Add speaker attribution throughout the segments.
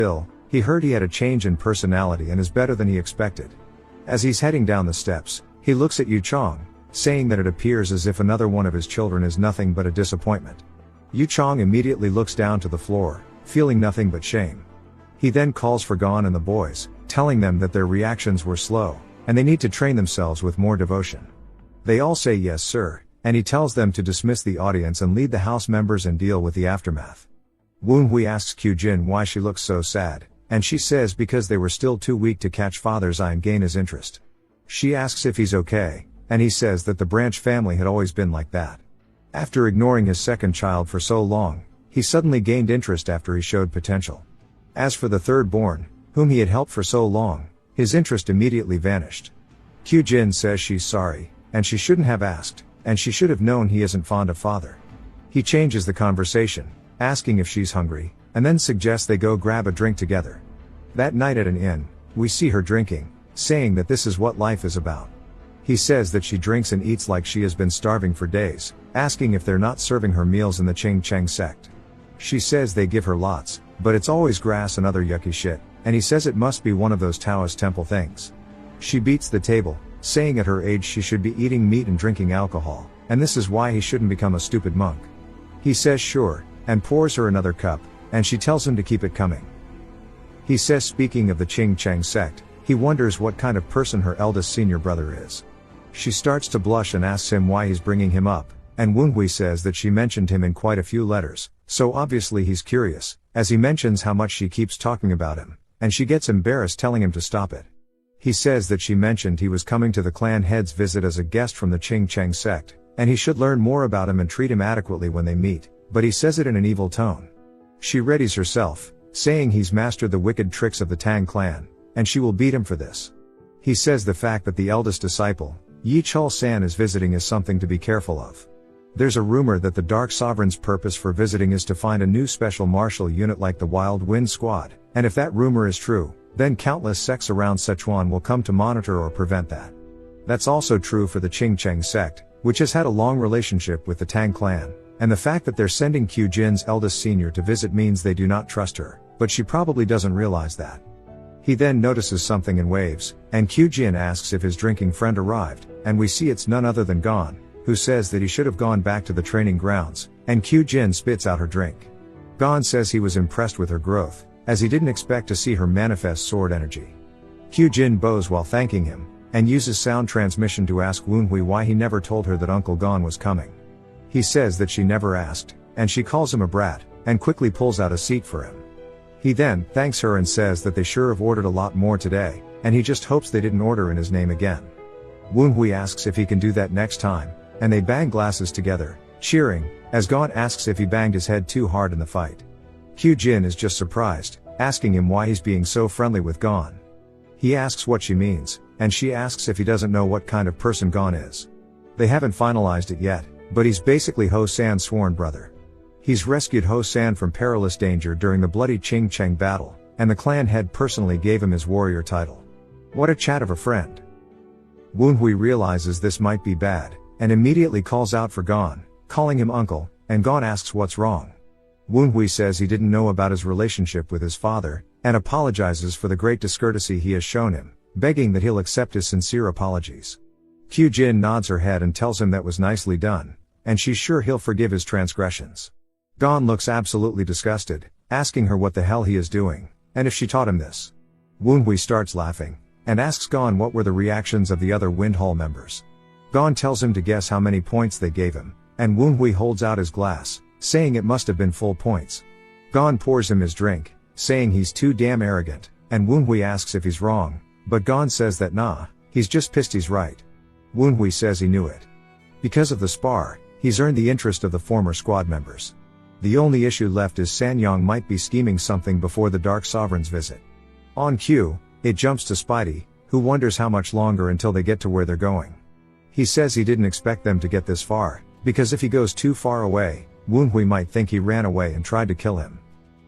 Speaker 1: Still, he heard he had a change in personality and is better than he expected. As he's heading down the steps, he looks at Yu Chong, saying that it appears as if another one of his children is nothing but a disappointment. Yu Chong immediately looks down to the floor, feeling nothing but shame. He then calls for Gon and the boys, telling them that their reactions were slow, and they need to train themselves with more devotion. They all say yes sir, and he tells them to dismiss the audience and lead the house members and deal with the aftermath. Woon Hui asks Kyu Jin why she looks so sad, and she says because they were still too weak to catch father's eye and gain his interest. She asks if he's okay, and he says that the Branch family had always been like that. After ignoring his second child for so long, he suddenly gained interest after he showed potential. As for the third born, whom he had helped for so long, his interest immediately vanished. Kyu Jin says she's sorry, and she shouldn't have asked, and she should have known he isn't fond of father. He changes the conversation, asking if she's hungry, and then suggests they go grab a drink together. That night at an inn, we see her drinking, saying that this is what life is about. He says that she drinks and eats like she has been starving for days, asking if they're not serving her meals in the Ching Cheng sect. She says they give her lots, but it's always grass and other yucky shit, and he says it must be one of those Taoist temple things. She beats the table, saying at her age she should be eating meat and drinking alcohol, and this is why he shouldn't become a stupid monk. He says sure, and pours her another cup, and she tells him to keep it coming. He says speaking of the Ching Cheng sect, he wonders what kind of person her eldest senior brother is. She starts to blush and asks him why he's bringing him up, and Woon Hui says that she mentioned him in quite a few letters, so obviously he's curious, as he mentions how much she keeps talking about him, and she gets embarrassed telling him to stop it. He says that she mentioned he was coming to the clan head's visit as a guest from the Ching Cheng sect, and he should learn more about him and treat him adequately when they meet, but he says it in an evil tone. She readies herself, saying he's mastered the wicked tricks of the Tang clan, and she will beat him for this. He says the fact that the eldest disciple, Yi Chul-san, is visiting is something to be careful of. There's a rumor that the Dark Sovereign's purpose for visiting is to find a new special martial unit like the Wild Wind Squad, and if that rumor is true, then countless sects around Sichuan will come to monitor or prevent that. That's also true for the Ching Cheng sect, which has had a long relationship with the Tang clan, and the fact that they're sending Kyu Jin's eldest senior to visit means they do not trust her, but she probably doesn't realize that. He then notices something and waves, and Kyu Jin asks if his drinking friend arrived, and we see it's none other than Gon, who says that he should have gone back to the training grounds, and Kyu Jin spits out her drink. Gon says he was impressed with her growth, as he didn't expect to see her manifest sword energy. Kyu Jin bows while thanking him, and uses sound transmission to ask Woon Hui why he never told her that Uncle Gon was coming. He says that she never asked, and she calls him a brat, and quickly pulls out a seat for him. He then thanks her and says that they sure have ordered a lot more today, and he just hopes they didn't order in his name again. Woon Hui asks if he can do that next time, and they bang glasses together, cheering, as Gon asks if he banged his head too hard in the fight. Kyu Jin is just surprised, asking him why he's being so friendly with Gon. He asks what she means, and she asks if he doesn't know what kind of person Gon is. They haven't finalized it yet, but he's basically Ho-san's sworn brother. He's rescued Ho-san from perilous danger during the bloody Ching Cheng battle, and the clan head personally gave him his warrior title. What a chat of a friend. Woon Hui realizes this might be bad, and immediately calls out for Gon, calling him uncle, and Gon asks what's wrong. Woon Hui says he didn't know about his relationship with his father, and apologizes for the great discourtesy he has shown him, begging that he'll accept his sincere apologies. Kyu Jin nods her head and tells him that was nicely done, and she's sure he'll forgive his transgressions. Gon looks absolutely disgusted, asking her what the hell he is doing, and if she taught him this. Woon Hui starts laughing, and asks Gon what were the reactions of the other Wind Hall members. Gon tells him to guess how many points they gave him, and Woon Hui holds out his glass, saying it must have been full points. Gon pours him his drink, saying he's too damn arrogant, and Woon Hui asks if he's wrong, but Gon says that nah, he's just pissed he's right. Woon Hui says he knew it. Because of the spar, he's earned the interest of the former squad members. The only issue left is Sanyong might be scheming something before the Dark Sovereign's visit. On cue, it jumps to Spidey, who wonders how much longer until they get to where they're going. He says he didn't expect them to get this far, because if he goes too far away, Woon Hui might think he ran away and tried to kill him.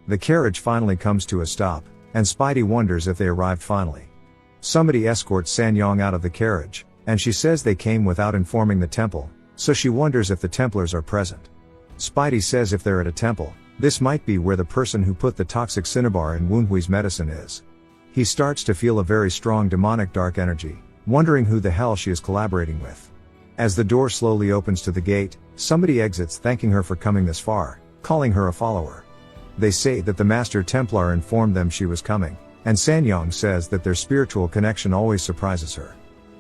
Speaker 1: The carriage finally comes to a stop, and Spidey wonders if they arrived finally. Somebody escorts Sanyong out of the carriage, and she says they came without informing the temple, so she wonders if the Templars are present. Spidey says if they're at a temple, This might be where the person who put the toxic cinnabar in Woonhui's medicine is. He starts to feel a very strong demonic dark energy, wondering who the hell she is collaborating with. As the door slowly opens to the gate, somebody exits thanking her for coming this far, calling her a follower. They say that the Master Templar informed them she was coming, and Sanyong says that their spiritual connection always surprises her.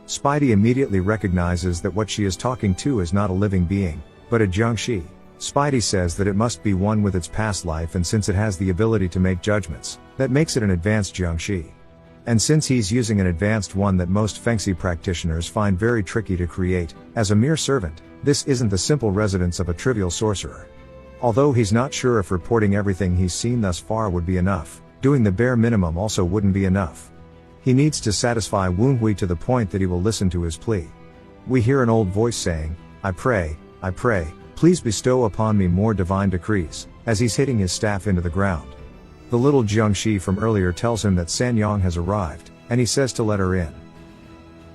Speaker 1: Spidey immediately recognizes that what she is talking to is not a living being, but a Jiangshi. Spidey says that it must be one with its past life, and since it has the ability to make judgments, that makes it an advanced Jiangshi. And since he's using an advanced one that most Fengxi practitioners find very tricky to create, as a mere servant, this isn't the simple residence of a trivial sorcerer. Although he's not sure if reporting everything he's seen thus far would be enough, doing the bare minimum also wouldn't be enough. He needs to satisfy Woonhui to the point that he will listen to his plea. We hear an old voice saying, I pray, please bestow upon me more divine decrees, as he's hitting his staff into the ground. The little Jiangshi from earlier tells him that Sanyong has arrived, and he says to let her in.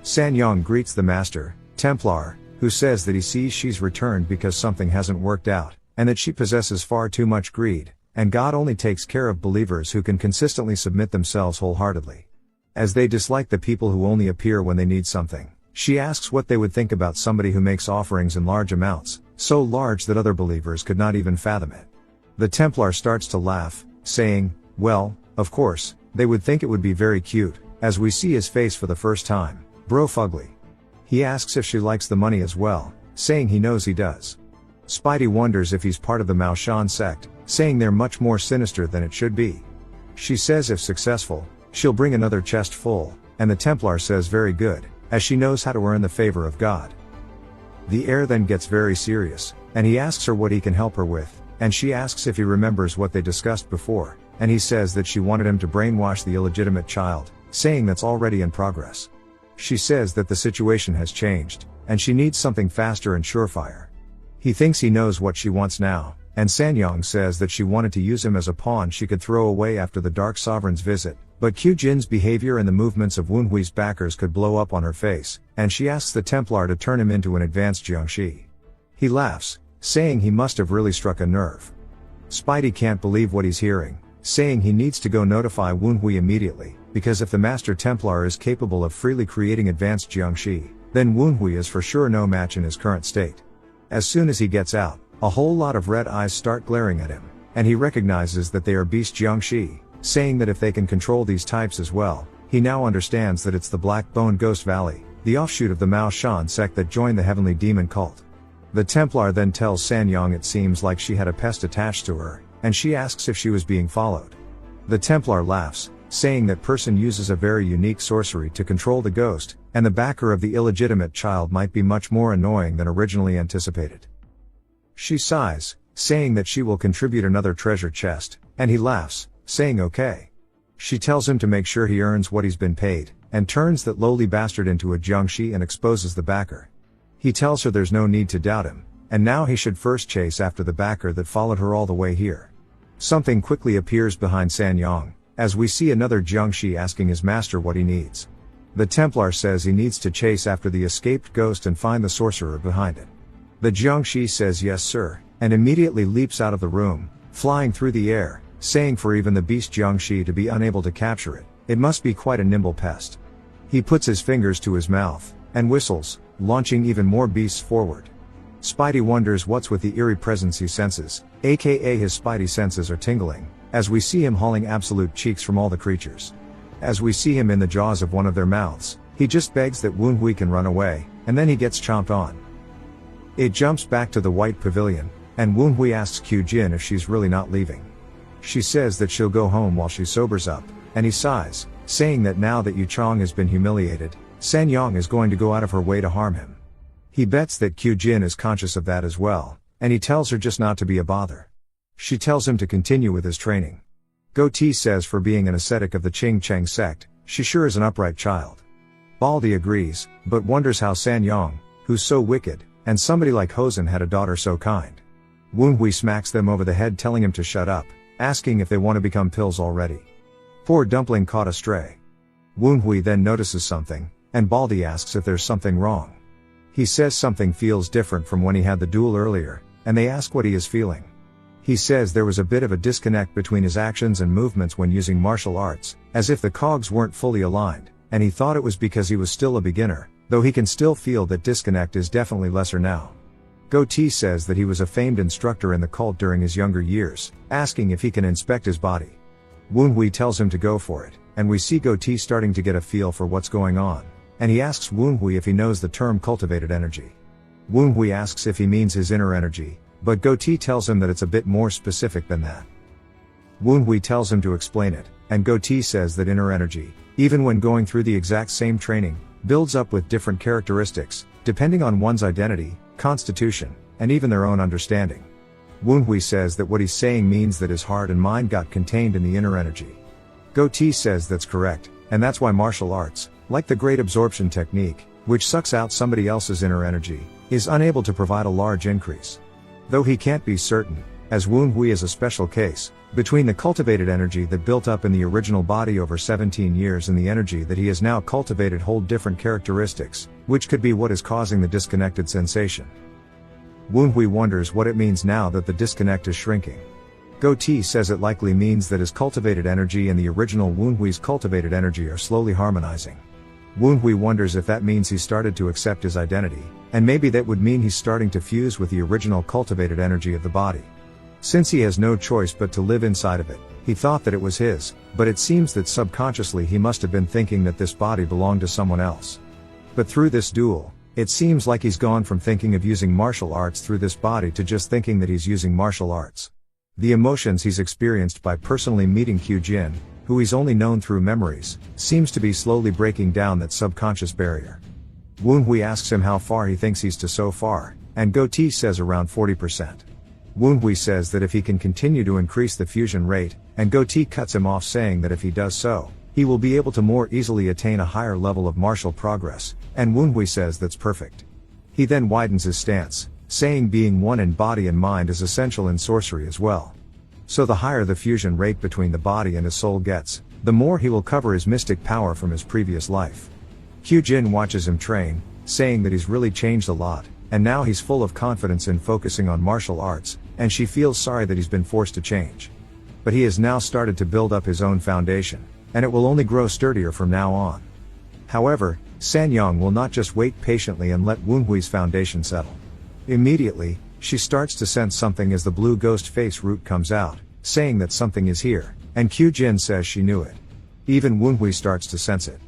Speaker 1: Sanyong greets the Master Templar, who says that he sees she's returned because something hasn't worked out, and that she possesses far too much greed, and God only takes care of believers who can consistently submit themselves wholeheartedly. As they dislike the people who only appear when they need something, she asks what they would think about somebody who makes offerings in large amounts, so large that other believers could not even fathom it. The Templar starts to laugh, saying, well, of course, they would think it would be very cute, as we see his face for the first time, bro fugly. He asks if she likes the money as well, saying he knows he does. Spidey wonders if he's part of the Mao Shan sect, saying they're much more sinister than it should be. She says if successful, she'll bring another chest full, and the Templar says very good, as she knows how to earn the favor of God. The air then gets very serious, and he asks her what he can help her with, and she asks if he remembers what they discussed before, and he says that she wanted him to brainwash the illegitimate child, saying that's already in progress. She says that the situation has changed, and she needs something faster and surefire. He thinks he knows what she wants now, and Sanyong says that she wanted to use him as a pawn she could throw away after the Dark Sovereign's visit, but Q Jin's behavior and the movements of Woonhui's backers could blow up on her face, and she asks the Templar to turn him into an advanced Jiangshi. He laughs, saying he must have really struck a nerve. Spidey can't believe what he's hearing, saying he needs to go notify Woonhui immediately, because if the Master Templar is capable of freely creating advanced Jiangshi, then Woonhui is for sure no match in his current state. As soon as he gets out, a whole lot of red eyes start glaring at him, and he recognizes that they are beast Jiangshi, saying that if they can control these types as well, he now understands that it's the Black Bone Ghost Valley, the offshoot of the Mao Shan sect that joined the Heavenly Demon cult. The Templar then tells Sanyong it seems like she had a pest attached to her, and she asks if she was being followed. The Templar laughs, saying that person uses a very unique sorcery to control the ghost, and the backer of the illegitimate child might be much more annoying than originally anticipated. She sighs, saying that she will contribute another treasure chest, and he laughs, saying okay. She tells him to make sure he earns what he's been paid, and turns that lowly bastard into a Jiangshi and exposes the backer. He tells her there's no need to doubt him, and now he should first chase after the backer that followed her all the way here. Something quickly appears behind Sanyong, as we see another Jiangshi asking his master what he needs. The Templar says he needs to chase after the escaped ghost and find the sorcerer behind it. The Jiangshi says yes sir, and immediately leaps out of the room, flying through the air, saying for even the beast Jiangshi to be unable to capture it, it must be quite a nimble pest. He puts his fingers to his mouth, and whistles, launching even more beasts forward. Spidey wonders what's with the eerie presence he senses, aka his Spidey senses are tingling, as we see him hauling absolute cheeks from all the creatures. As we see him in the jaws of one of their mouths, he just begs that Woonhui can run away, and then he gets chomped on. It jumps back to the White Pavilion, and Woonhui asks Q Jin if she's really not leaving. She says that she'll go home while she sobers up, and he sighs, saying that now that Yu Chong has been humiliated, Sanyong is going to go out of her way to harm him. He bets that Q Jin is conscious of that as well, and he tells her just not to be a bother. She tells him to continue with his training. Go T says for being an ascetic of the Ching Cheng sect, she sure is an upright child. Baldy agrees, but wonders how Sanyong, who's so wicked, and somebody like Hosen had a daughter so kind. Woonhui smacks them over the head telling him to shut up, asking if they want to become pills already. Poor Dumpling caught astray. Woonhui then notices something, and Baldy asks if there's something wrong. He says something feels different from when he had the duel earlier, and they ask what he is feeling. He says there was a bit of a disconnect between his actions and movements when using martial arts, as if the cogs weren't fully aligned, and he thought it was because he was still a beginner, though he can still feel that disconnect is definitely lesser now. Goatee says that he was a famed instructor in the cult during his younger years, asking if he can inspect his body. Woonhui tells him to go for it, and we see Goatee starting to get a feel for what's going on, and he asks Woonhui if he knows the term cultivated energy. Woonhui asks if he means his inner energy, but Goatee tells him that it's a bit more specific than that. Woonhui tells him to explain it, and Goatee says that inner energy, even when going through the exact same training, builds up with different characteristics, depending on one's identity, constitution, and even their own understanding. Woonhui says that what he's saying means that his heart and mind got contained in the inner energy. Goatee says that's correct, and that's why martial arts, like the great absorption technique, which sucks out somebody else's inner energy, is unable to provide a large increase. Though he can't be certain, as Woonhui is a special case, between the cultivated energy that built up in the original body over 17 years and the energy that he has now cultivated hold different characteristics, which could be what is causing the disconnected sensation. Woonhui wonders what it means now that the disconnect is shrinking. Goatee says it likely means that his cultivated energy and the original Woonhui's cultivated energy are slowly harmonizing. Woonhui wonders if that means he's started to accept his identity, and maybe that would mean he's starting to fuse with the original cultivated energy of the body. Since he has no choice but to live inside of it, he thought that it was his, but it seems that subconsciously he must have been thinking that this body belonged to someone else. But through this duel, it seems like he's gone from thinking of using martial arts through this body to just thinking that he's using martial arts. The emotions he's experienced by personally meeting Kyujin, who he's only known through memories, seems to be slowly breaking down that subconscious barrier. Woonhui asks him how far he thinks he's to so far, and Goatee says around 40%. Woonhui says that if he can continue to increase the fusion rate, and Goatee cuts him off saying that if he does so, he will be able to more easily attain a higher level of martial progress, and Woonhui says that's perfect. He then widens his stance, saying being one in body and mind is essential in sorcery as well. So the higher the fusion rate between the body and his soul gets, the more he will cover his mystic power from his previous life. Kyujin watches him train, saying that he's really changed a lot, and now he's full of confidence in focusing on martial arts, and she feels sorry that he's been forced to change. But he has now started to build up his own foundation, and it will only grow sturdier from now on. However, Sanyang will not just wait patiently and let Woonhui's foundation settle. Immediately, she starts to sense something as the blue ghost face root comes out, saying that something is here, and Kyujin says she knew it. Even Woonhui starts to sense it.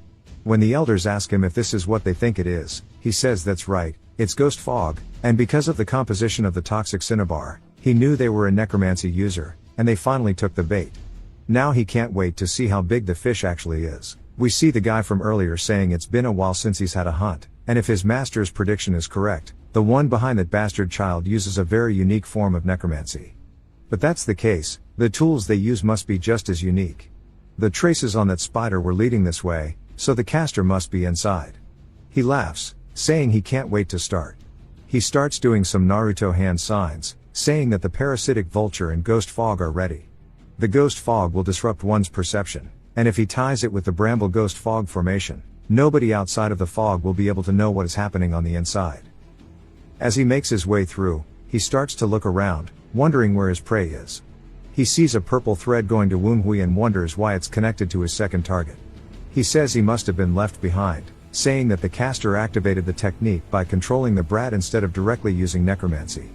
Speaker 1: When the elders ask him if this is what they think it is, he says that's right, it's ghost fog, and because of the composition of the toxic cinnabar, he knew they were a necromancy user, and they finally took the bait. Now he can't wait to see how big the fish actually is. We see the guy from earlier saying it's been a while since he's had a hunt, and if his master's prediction is correct, the one behind that bastard child uses a very unique form of necromancy. But that's the case, the tools they use must be just as unique. The traces on that spider were leading this way, so the caster must be inside. He laughs, saying he can't wait to start. He starts doing some Naruto hand signs, saying that the parasitic vulture and ghost fog are ready. The ghost fog will disrupt one's perception, and if he ties it with the bramble ghost fog formation, nobody outside of the fog will be able to know what is happening on the inside. As he makes his way through, he starts to look around, wondering where his prey is. He sees a purple thread going to Woonhui and wonders why it's connected to his second target. He says he must have been left behind, saying that the caster activated the technique by controlling the brat instead of directly using necromancy.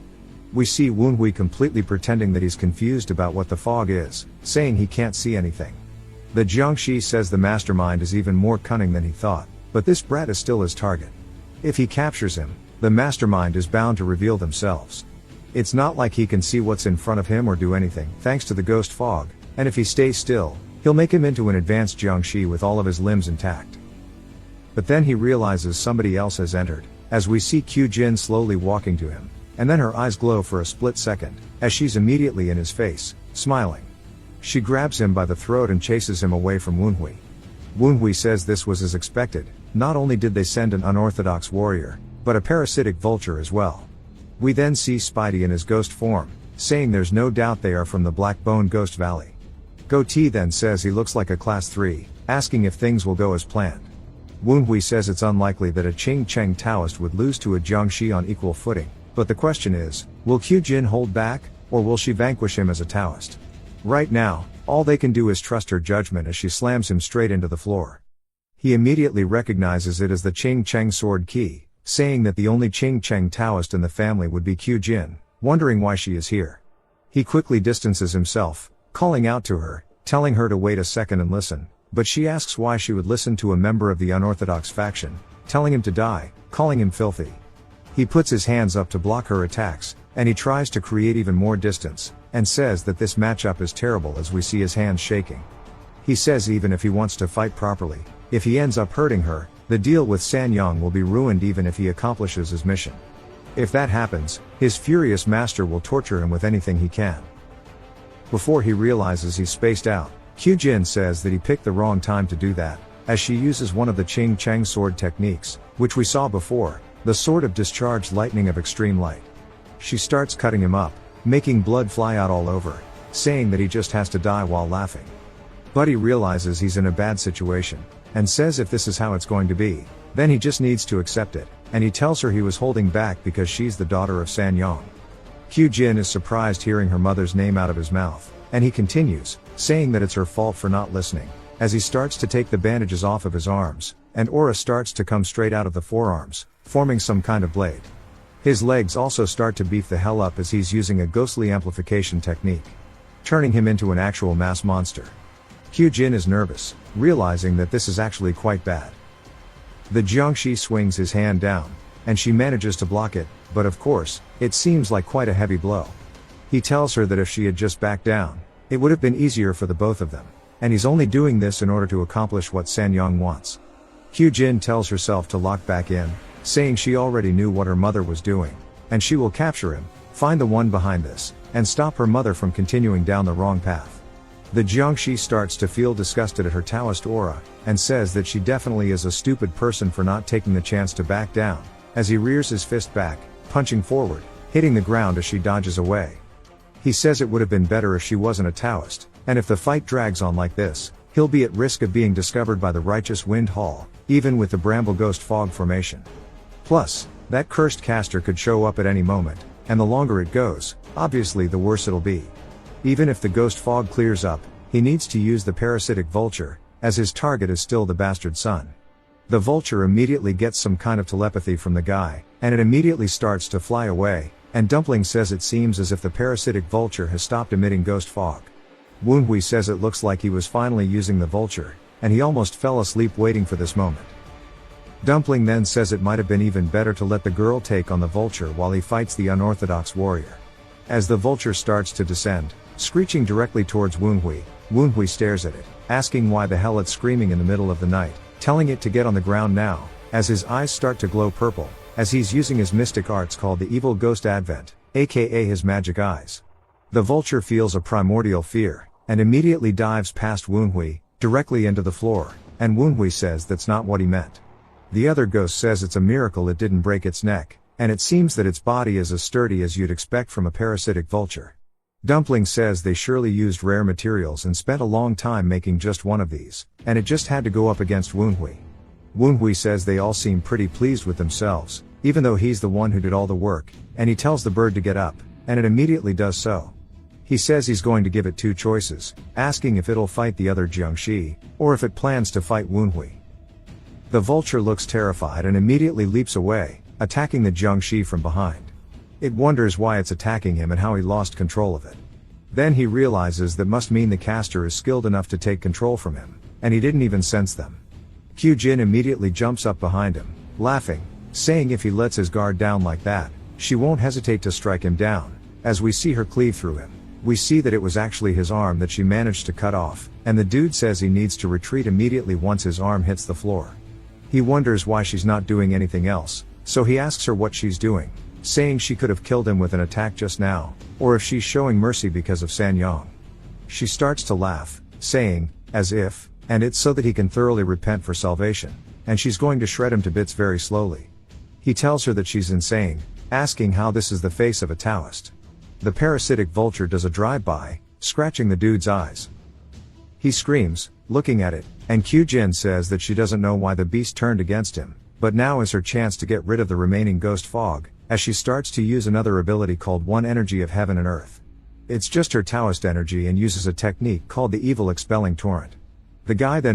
Speaker 1: We see Woonhui completely pretending that he's confused about what the fog is, saying he can't see anything. The Jiangshi says the mastermind is even more cunning than he thought, but this brat is still his target. If he captures him, the mastermind is bound to reveal themselves. It's not like he can see what's in front of him or do anything, thanks to the ghost fog, and if he stays still, he'll make him into an advanced Jiangshi with all of his limbs intact. But then he realizes somebody else has entered, as we see Kyujin slowly walking to him, and then her eyes glow for a split second, as she's immediately in his face, smiling. She grabs him by the throat and chases him away from Woonhui. Woonhui says this was as expected, not only did they send an unorthodox warrior, but a parasitic vulture as well. We then see Spidey in his ghost form, saying there's no doubt they are from the Blackbone Ghost Valley. Goatee then says he looks like a class 3, asking if things will go as planned. Woonhui says it's unlikely that a Qing Cheng Taoist would lose to a Jiangshi on equal footing, but the question is, will Kyujin hold back, or will she vanquish him as a Taoist? Right now, all they can do is trust her judgment as she slams him straight into the floor. He immediately recognizes it as the Ching Cheng sword key, saying that the only Ching Cheng Taoist in the family would be Q Jin, wondering why she is here. He quickly distances himself, calling out to her, telling her to wait a second and listen, but she asks why she would listen to a member of the unorthodox faction, telling him to die, calling him filthy. He puts his hands up to block her attacks, and he tries to create even more distance, and says that this matchup is terrible as we see his hands shaking. He says even if he wants to fight properly, if he ends up hurting her, the deal with Sanyang will be ruined even if he accomplishes his mission. If that happens, his furious master will torture him with anything he can. Before he realizes he's spaced out, Q Jin says that he picked the wrong time to do that, as she uses one of the Ching Cheng sword techniques, which we saw before, the sword of discharged lightning of extreme light. She starts cutting him up, making blood fly out all over, saying that he just has to die while laughing. But he realizes he's in a bad situation, and says if this is how it's going to be, then he just needs to accept it, and he tells her he was holding back because she's the daughter of Sanyang. Q Jin is surprised hearing her mother's name out of his mouth, and he continues, saying that it's her fault for not listening, as he starts to take the bandages off of his arms, and aura starts to come straight out of the forearms, forming some kind of blade. His legs also start to beef the hell up as he's using a ghostly amplification technique, turning him into an actual mass monster. Q Jin is nervous, realizing that this is actually quite bad. The Jiangshi swings his hand down, and she manages to block it, but of course, it seems like quite a heavy blow. He tells her that if she had just backed down, it would have been easier for the both of them, and he's only doing this in order to accomplish what Sanyang wants. Q Jin tells herself to lock back in, saying she already knew what her mother was doing, and she will capture him, find the one behind this, and stop her mother from continuing down the wrong path. The Jiangshi starts to feel disgusted at her Taoist aura, and says that she definitely is a stupid person for not taking the chance to back down, as he rears his fist back, punching forward, hitting the ground as she dodges away. He says it would have been better if she wasn't a Taoist, and if the fight drags on like this, he'll be at risk of being discovered by the righteous Wind Hall, even with the Bramble Ghost Fog formation. Plus, that cursed caster could show up at any moment, and the longer it goes, obviously the worse it'll be. Even if the ghost fog clears up, he needs to use the parasitic vulture, as his target is still the bastard son. The vulture immediately gets some kind of telepathy from the guy, and it immediately starts to fly away, and Dumpling says it seems as if the parasitic vulture has stopped emitting ghost fog. Woonhui says it looks like he was finally using the vulture, and he almost fell asleep waiting for this moment. Dumpling then says it might have been even better to let the girl take on the vulture while he fights the unorthodox warrior. As the vulture starts to descend, screeching directly towards Woonhui, Woonhui stares at it, asking why the hell it's screaming in the middle of the night, telling it to get on the ground now, as his eyes start to glow purple, as he's using his mystic arts called the Evil Ghost Advent, aka his magic eyes. The vulture feels a primordial fear, and immediately dives past Woonhui, directly into the floor, and Woonhui says that's not what he meant. The other ghost says it's a miracle it didn't break its neck, and it seems that its body is as sturdy as you'd expect from a parasitic vulture. Dumpling says they surely used rare materials and spent a long time making just one of these, and it just had to go up against Woonhui. Woonhui says they all seem pretty pleased with themselves, even though he's the one who did all the work, and he tells the bird to get up, and it immediately does so. He says he's going to give it two choices, asking if it'll fight the other Jiangshi, or if it plans to fight Woonhui. The vulture looks terrified and immediately leaps away, attacking the Jiangshi from behind. It wonders why it's attacking him and how he lost control of it. Then he realizes that must mean the caster is skilled enough to take control from him, and he didn't even sense them. Q Jin immediately jumps up behind him, laughing, saying if he lets his guard down like that, she won't hesitate to strike him down. As we see her cleave through him, we see that it was actually his arm that she managed to cut off, and the dude says he needs to retreat immediately once his arm hits the floor. He wonders why she's not doing anything else, so he asks her what she's doing, saying she could have killed him with an attack just now, or if she's showing mercy because of Sanyang. She starts to laugh, saying, as if, and it's so that he can thoroughly repent for salvation, and she's going to shred him to bits very slowly. He tells her that she's insane, asking how this is the face of a Taoist. The parasitic vulture does a drive-by, scratching the dude's eyes. He screams, looking at it, and Q Jin says that she doesn't know why the beast turned against him, but now is her chance to get rid of the remaining ghost fog, as she starts to use another ability called One Energy of Heaven and Earth. It's just her Taoist energy and uses a technique called the evil expelling torrent. The guy then